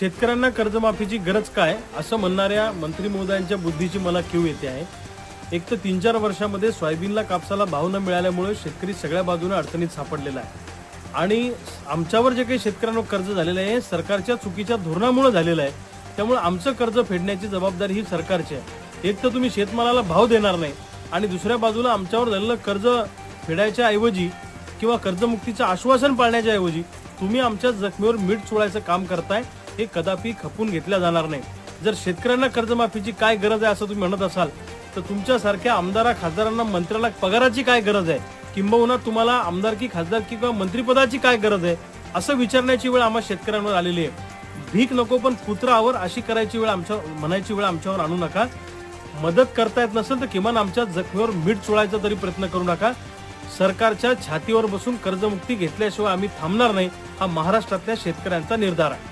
शेतकऱ्यांना कर्जमाफीची गरज काय असं म्हणणाऱ्या मंत्री महोदयांच्या बुद्धीची मला कीव येते आहे। एक तर 3-4 वर्षांमध्ये सोयाबीनला कापसाला भाव न मिळाल्यामुळे शेतकरी सगळ्या बाजूने अडचणीत सापडलेला आहे आणि आमच्यावर जे काही शेतकऱ्यांवर कर्ज झालेलं आहे सरकारच्या चुकीच्या धोरणामुळे झालेलं आहे। त्यामुळे आमचं कर्ज फेडण्याची जबाबदारी ही सरकारची आहे। एक तर तुम्ही शेतमालाला भाव देणार नाही आणि दुसऱ्या बाजूला आमच्यावर झालेलं कर्ज फेडायच्या ऐवजी किंवा कर्जमुक्तीचं आश्वासन पाळण्याच्या ऐवजी तुम्ही आमच्या जखमीवर मीठ चोळायचं काम करताय, हे कदापि खपून घेतल्या जाणार नाही। जर शेतकऱ्यांना कर्जमाफीची काय गरज आहे असं तुम्ही म्हणत असाल तर तुमच्यासारख्या आमदारा खासदारांना मंत्र्याला पगाराची काय गरज आहे, किंबहुना तुम्हाला आमदारकी खासदारकी किंवा मंत्रिपदाची काय गरज आहे असं विचारण्याची वेळ आम्हा शेतकऱ्यांवर आलेली आहे। भीक नको पण पुत्रावर अशी करायची वेळ म्हणायची वेळ आमच्यावर आणू नका। मदत करता येत नसेल तर किमान आमच्या जखमीवर मीठ चोळायचा तरी प्रयत्न करू नका। सरकारच्या छातीवर बसून कर्जमुक्ती घेतल्याशिवाय आम्ही थांबणार नाही, हा महाराष्ट्रातल्या शेतकऱ्यांचा निर्धार आहे।